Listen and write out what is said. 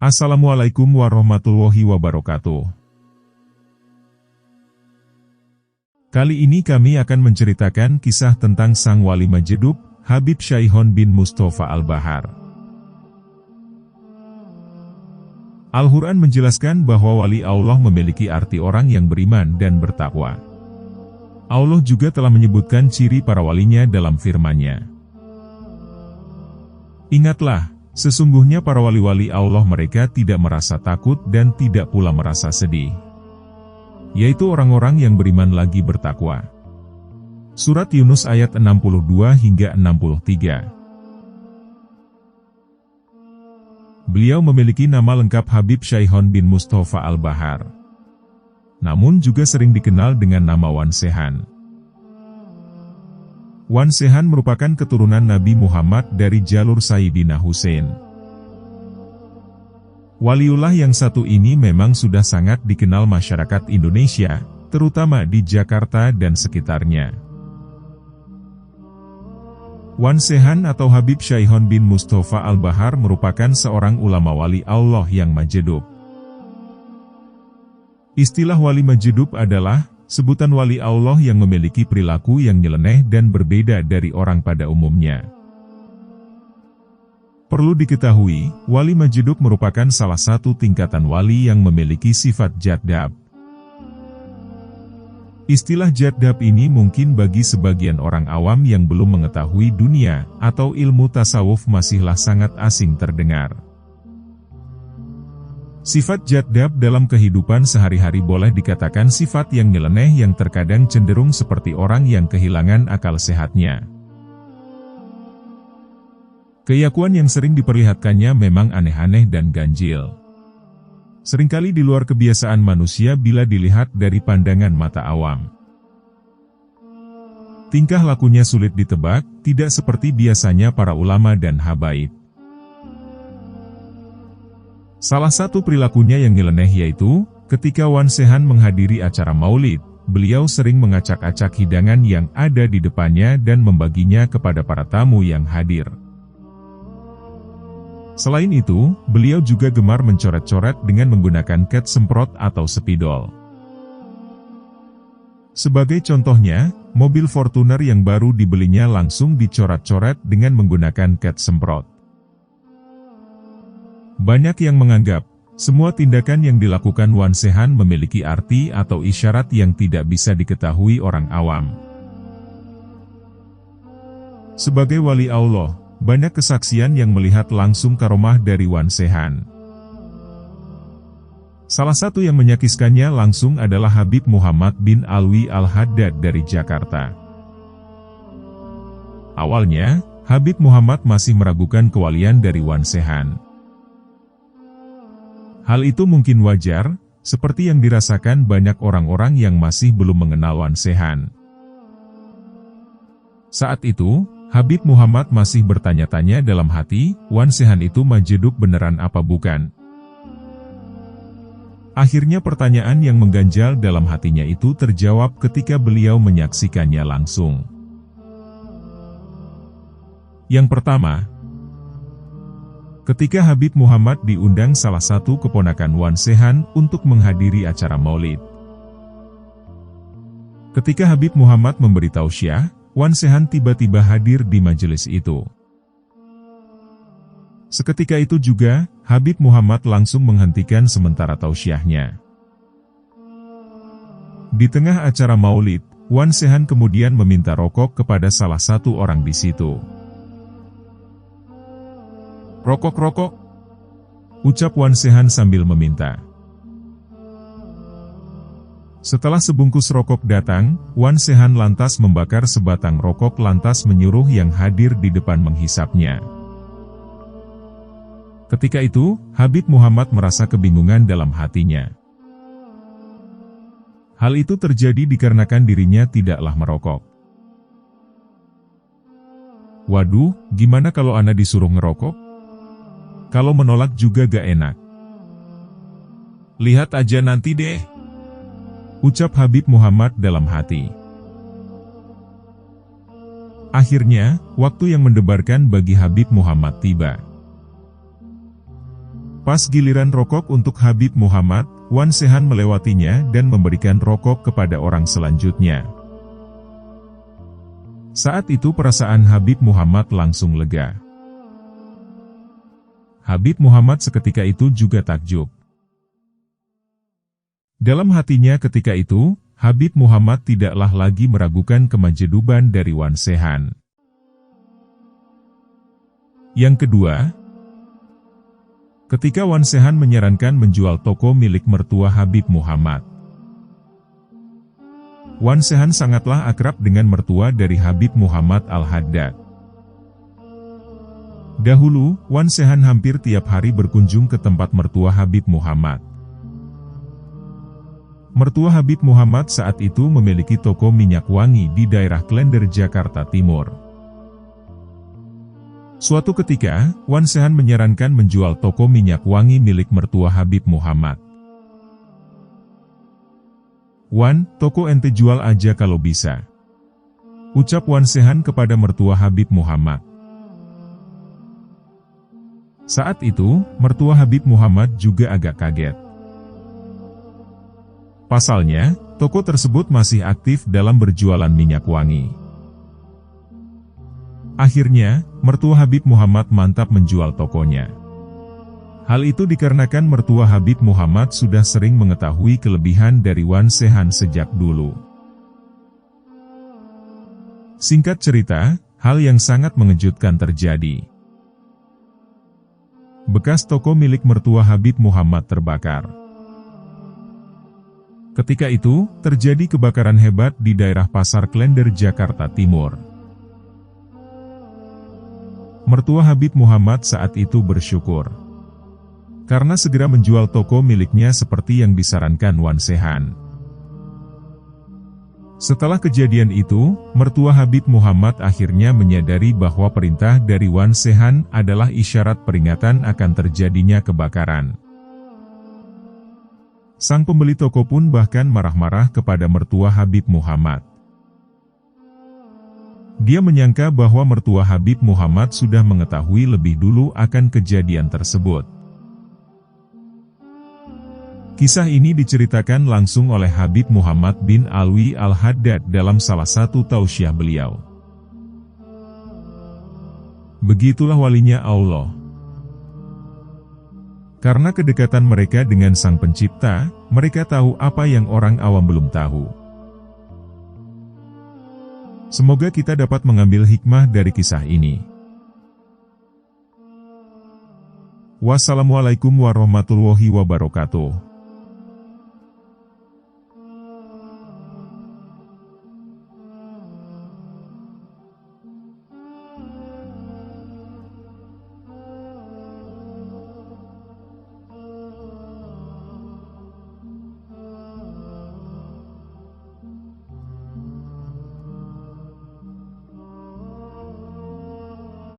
Assalamualaikum warahmatullahi wabarakatuh. Kali ini kami akan menceritakan kisah tentang sang wali Majidub, Habib Syaihon bin Mustafa Al-Bahar. Al-Quran menjelaskan bahwa wali Allah memiliki arti orang yang beriman dan bertakwa. Allah juga telah menyebutkan ciri para walinya dalam firman-Nya. Ingatlah, sesungguhnya para wali-wali Allah mereka tidak merasa takut dan tidak pula merasa sedih. Yaitu orang-orang yang beriman lagi bertakwa. Surat Yunus ayat 62 hingga 63. Beliau memiliki nama lengkap Habib Syaihon bin Mustafa Al-Bahar. Namun juga sering dikenal dengan nama Wan Sehan. Wan Sehan merupakan keturunan Nabi Muhammad dari jalur Sayyidina Husain. Waliullah yang satu ini memang sudah sangat dikenal masyarakat Indonesia, terutama di Jakarta dan sekitarnya. Wan Sehan atau Habib Syaihon bin Mustafa Al-Bahar merupakan seorang ulama wali Allah yang Majidub. Istilah wali Majidub adalah sebutan wali Allah yang memiliki perilaku yang nyeleneh dan berbeda dari orang pada umumnya. Perlu diketahui, wali Majidub merupakan salah satu tingkatan wali yang memiliki sifat jadab. Istilah jadab ini mungkin bagi sebagian orang awam yang belum mengetahui dunia atau ilmu tasawuf masihlah sangat asing terdengar. Sifat jadab dalam kehidupan sehari-hari boleh dikatakan sifat yang nyeleneh yang terkadang cenderung seperti orang yang kehilangan akal sehatnya. Keyakuan yang sering diperlihatkannya memang aneh-aneh dan ganjil. Seringkali di luar kebiasaan manusia bila dilihat dari pandangan mata awam. Tingkah lakunya sulit ditebak, tidak seperti biasanya para ulama dan habaib. Salah satu perilakunya yang nyeleneh yaitu, ketika Wan Sehan menghadiri acara maulid, beliau sering mengacak-acak hidangan yang ada di depannya dan membaginya kepada para tamu yang hadir. Selain itu, beliau juga gemar mencoret-coret dengan menggunakan cat semprot atau spidol. Sebagai contohnya, mobil Fortuner yang baru dibelinya langsung dicoret-coret dengan menggunakan cat semprot. Banyak yang menganggap, semua tindakan yang dilakukan Wan Sehan memiliki arti atau isyarat yang tidak bisa diketahui orang awam. Sebagai wali Allah, banyak kesaksian yang melihat langsung karomah dari Wan Sehan. Salah satu yang menyakiskannya langsung adalah Habib Muhammad bin Alwi Al-Haddad dari Jakarta. Awalnya, Habib Muhammad masih meragukan kewalian dari Wan Sehan. Hal itu mungkin wajar, seperti yang dirasakan banyak orang-orang yang masih belum mengenal Wan Sehan. Saat itu, Habib Muhammad masih bertanya-tanya dalam hati, Wan Sehan itu Majidub beneran apa bukan? Akhirnya pertanyaan yang mengganjal dalam hatinya itu terjawab ketika beliau menyaksikannya langsung. Yang pertama, ketika Habib Muhammad diundang salah satu keponakan Wan Sehan untuk menghadiri acara maulid. Ketika Habib Muhammad memberi tausiah, Wan Sehan tiba-tiba hadir di majelis itu. Seketika itu juga, Habib Muhammad langsung menghentikan sementara tausiahnya. Di tengah acara maulid, Wan Sehan kemudian meminta rokok kepada salah satu orang di situ. "Rokok-rokok," ucap Wan Sehan sambil meminta. Setelah sebungkus rokok datang, Wan Sehan lantas membakar sebatang rokok lantas menyuruh yang hadir di depan menghisapnya. Ketika itu, Habib Muhammad merasa kebingungan dalam hatinya. Hal itu terjadi dikarenakan dirinya tidaklah merokok. "Waduh, gimana kalau ana disuruh ngerokok? Kalau menolak juga gak enak." "Lihat aja nanti deh," ucap Habib Muhammad dalam hati. Akhirnya, waktu yang mendebarkan bagi Habib Muhammad tiba. Pas giliran rokok untuk Habib Muhammad, Wan Sehan melewatinya dan memberikan rokok kepada orang selanjutnya. Saat itu perasaan Habib Muhammad langsung lega. Habib Muhammad seketika itu juga takjub. Dalam hatinya ketika itu, Habib Muhammad tidaklah lagi meragukan kemajeduban dari Wan Sehan. Yang kedua, ketika Wan Sehan menyarankan menjual toko milik mertua Habib Muhammad. Wan Sehan sangatlah akrab dengan mertua dari Habib Muhammad Al-Haddad. Dahulu, Wan Sehan hampir tiap hari berkunjung ke tempat mertua Habib Muhammad. Mertua Habib Muhammad saat itu memiliki toko minyak wangi di daerah Klender, Jakarta Timur. Suatu ketika, Wan Sehan menyarankan menjual toko minyak wangi milik mertua Habib Muhammad. "Wan, toko ente jual aja kalau bisa," ucap Wan Sehan kepada mertua Habib Muhammad. Saat itu, mertua Habib Muhammad juga agak kaget. Pasalnya, toko tersebut masih aktif dalam berjualan minyak wangi. Akhirnya, mertua Habib Muhammad mantap menjual tokonya. Hal itu dikarenakan mertua Habib Muhammad sudah sering mengetahui kelebihan dari Wan Sehan sejak dulu. Singkat cerita, hal yang sangat mengejutkan terjadi. Bekas toko milik mertua Habib Muhammad terbakar. Ketika itu, terjadi kebakaran hebat di daerah Pasar Klender, Jakarta Timur. Mertua Habib Muhammad saat itu bersyukur karena segera menjual toko miliknya seperti yang disarankan Wan Sehan. Setelah kejadian itu, mertua Habib Muhammad akhirnya menyadari bahwa perintah dari Wan Sehan adalah isyarat peringatan akan terjadinya kebakaran. Sang pembeli toko pun bahkan marah-marah kepada mertua Habib Muhammad. Dia menyangka bahwa mertua Habib Muhammad sudah mengetahui lebih dulu akan kejadian tersebut. Kisah ini diceritakan langsung oleh Habib Muhammad bin Alwi Al-Haddad dalam salah satu tausiah beliau. Begitulah walinya Allah. Karena kedekatan mereka dengan Sang Pencipta, mereka tahu apa yang orang awam belum tahu. Semoga kita dapat mengambil hikmah dari kisah ini. Wassalamualaikum warahmatullahi wabarakatuh.